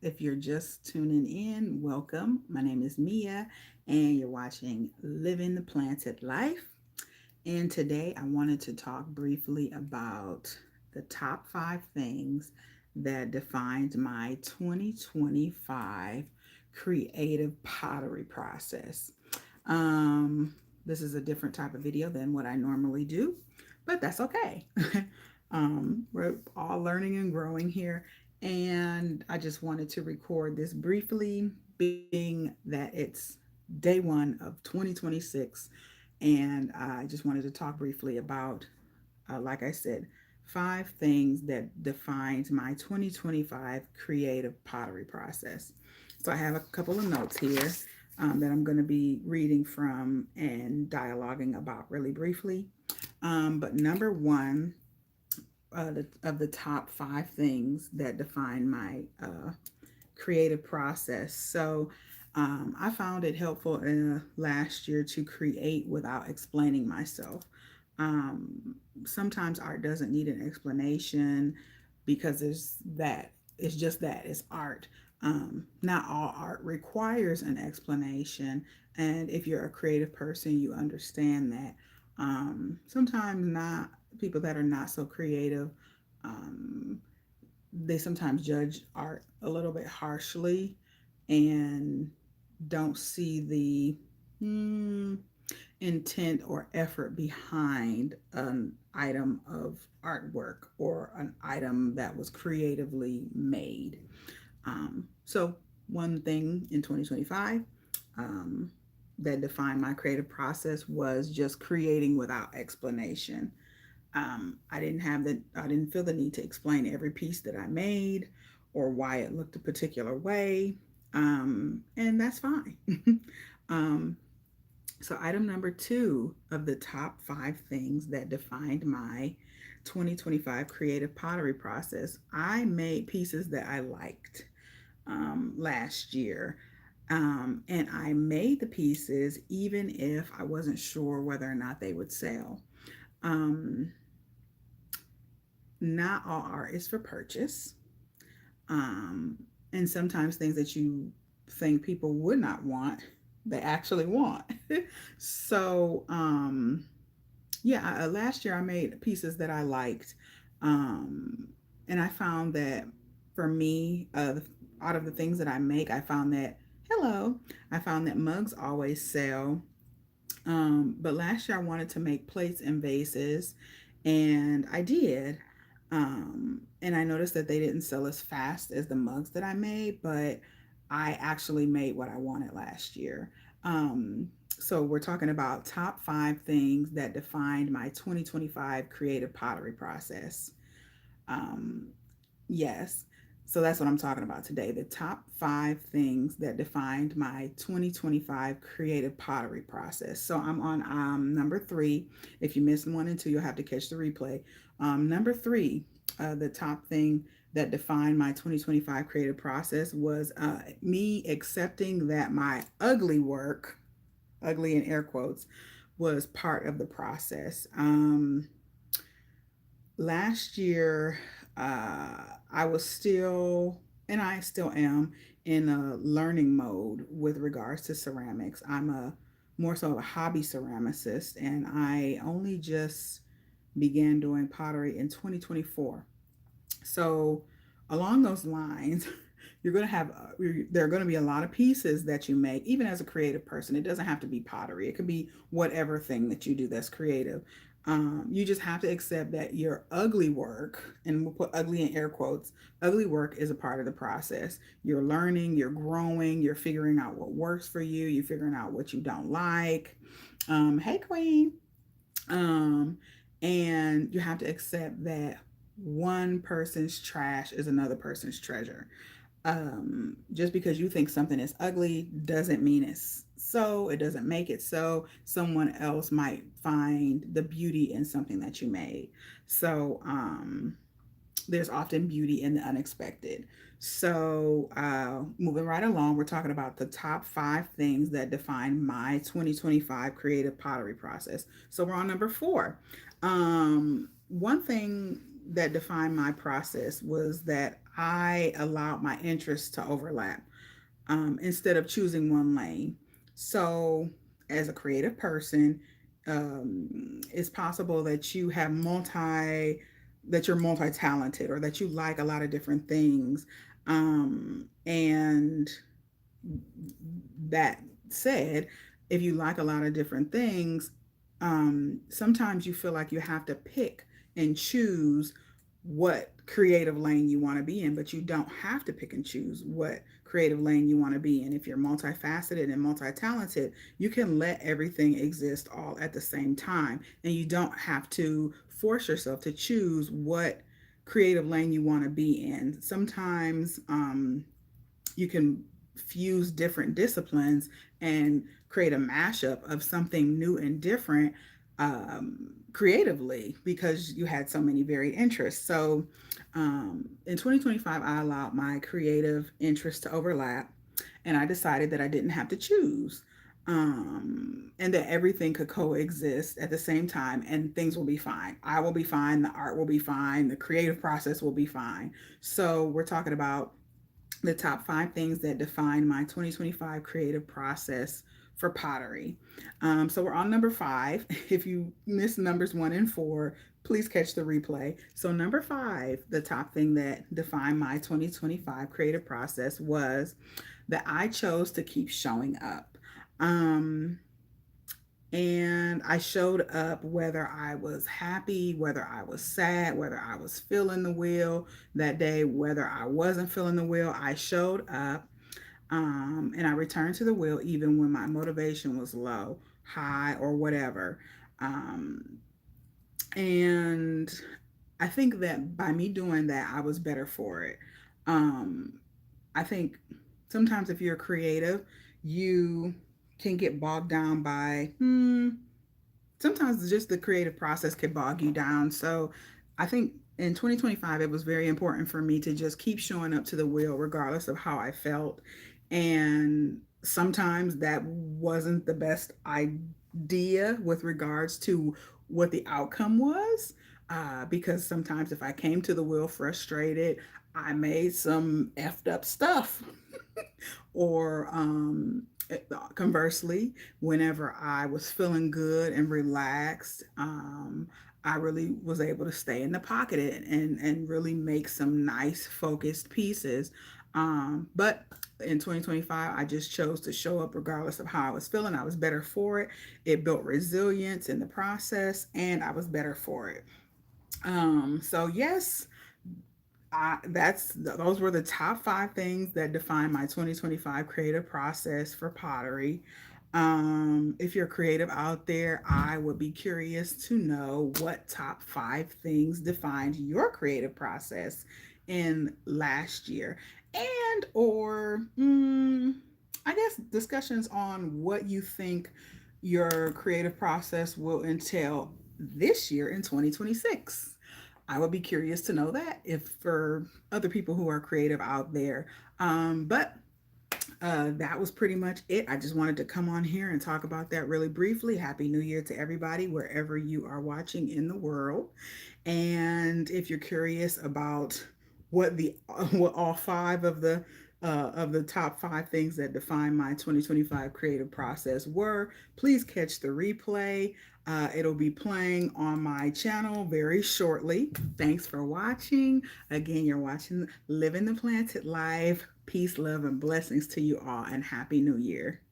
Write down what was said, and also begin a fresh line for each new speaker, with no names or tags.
If you're just tuning in, welcome. My name is Meah, and you're watching Living the Planted Life. And today I wanted to talk briefly about the top 5 things that defined my 2025 creative pottery process. Um, this is a different type of video than what I normally do, but that's okay. We're all learning and growing here. And I just wanted to record this briefly, being that it's day one of 2026. And I just wanted to talk briefly about, like I said, 5 things that defined my 2025 creative pottery process. So I have a couple of notes here that I'm going to be reading from and dialoguing about really briefly. But number one of the top 5 things that define my creative process. So I found it helpful last year to create without explaining myself. Sometimes art doesn't need an explanation because it's just that it's art. Not all art requires an explanation, and if you're a creative person, you understand that. Sometimes not people that are not so creative, um, they sometimes judge art a little bit harshly and don't see the intent or effort behind an item of artwork or an item that was creatively made. So, one thing in 2025 um, that defined my creative process was just creating without explanation. I didn't feel the need to explain every piece that I made or why it looked a particular way. And that's fine. um, so, item number 2 of the top 5 things that defined my 2025 creative pottery process, I made pieces that I liked last year. And I made the pieces even if I wasn't sure whether or not they would sell. Um, Not all art is for purchase. Um, and sometimes things that you think people would not want, they actually want. So, yeah, last year I made pieces that I liked. Um, and I found that for me, out of the things that I make, hello, I found that mugs always sell. But last year I wanted to make plates and vases, and I did. And I noticed that they didn't sell as fast as the mugs that I made, but I actually made what I wanted last year. So we're talking about top 5 things that defined my 2025 creative pottery process. Um, Yes. So that's what I'm talking about today. The top 5 things that defined my 2025 creative pottery process. So I'm on number 3. If you missed 1 and 2, you'll have to catch the replay. Number 3, the top thing that defined my 2025 creative process was me accepting that my ugly work, ugly in air quotes, was part of the process. Last year, I was still, and I still am, in a learning mode with regards to ceramics. I'm a more so a hobby ceramicist, and I only just began doing pottery in 2024. So, along those lines, you're going to have there are going to be a lot of pieces that you make even as a creative person. It doesn't have to be pottery, it could be whatever thing that you do that's creative. You just have to accept that your ugly work, and we'll put ugly in air quotes, ugly work is a part of the process. You're learning, you're growing, you're figuring out what works for you, you're figuring out what you don't like. Hey queen. um, and you have to accept that one person's trash is another person's treasure. Just because you think something is ugly doesn't mean it's so. It doesn't make it so. Someone else might find the beauty in something that you made. So, there's often beauty in the unexpected. So, moving right along, we're talking about the top 5 things that define my 2025 creative pottery process. So, we're on number 4. One thing that defined my process was that I allowed my interests to overlap, instead of choosing one lane. So, as a creative person, it's possible that that you're multi talented, or that you like a lot of different things. And that said, if you like a lot of different things, sometimes you feel like you have to pick and choose what creative lane you want to be in, but you don't have to pick and choose what creative lane you want to be in. If you're multifaceted and multi-talented, you can let everything exist all at the same time, and you don't have to force yourself to choose what creative lane you want to be in. Sometimes you can fuse different disciplines and create a mashup of something new and different, creatively, because you had so many varied interests. So in 2025, I allowed my creative interests to overlap, and I decided that I didn't have to choose, and that everything could coexist at the same time, and things will be fine. I will be fine, the art will be fine, the creative process will be fine. So we're talking about the top 5 things that define my 2025 creative process for pottery. So we're on number 5. If you missed numbers 1 and 4, please catch the replay. So, number 5, the top thing that defined my 2025 creative process was that I chose to keep showing up. Um, and I showed up whether I was happy, whether I was sad, whether I was feeling the wheel that day, whether I wasn't feeling the wheel. I showed up, and I returned to the wheel even when my motivation was low, high, or whatever. Um, and I think that by me doing that, I was better for it. Um, I think sometimes if you're creative, you can get bogged down by, sometimes just the creative process can bog you down. So I think in 2025, it was very important for me to just keep showing up to the wheel, regardless of how I felt. And sometimes that wasn't the best idea with regards to what the outcome was. Because sometimes if I came to the wheel frustrated, I made some effed up stuff. Or conversely, whenever I was feeling good and relaxed, I really was able to stay in the pocket and really make some nice focused pieces. But in 2025, I just chose to show up regardless of how I was feeling. I was better for it. It built resilience in the process, and I was better for it. So yes, those were the top 5 things that define my 2025 creative process for pottery. If you're creative out there, I would be curious to know what top 5 things defined your creative process in last year, and or I guess discussions on what you think your creative process will entail this year in 2026. I would be curious to know that, if for other people who are creative out there. But that was pretty much it. I just wanted to come on here and talk about that really briefly. Happy New Year to everybody, wherever you are watching in the world. And if you're curious about what all 5 of the top 5 things that define my 2025 creative process were, please catch the replay. It'll be playing on my channel very shortly. Thanks for watching. Again, you're watching Living the Planted Life. Peace, love, and blessings to you all, and Happy New Year.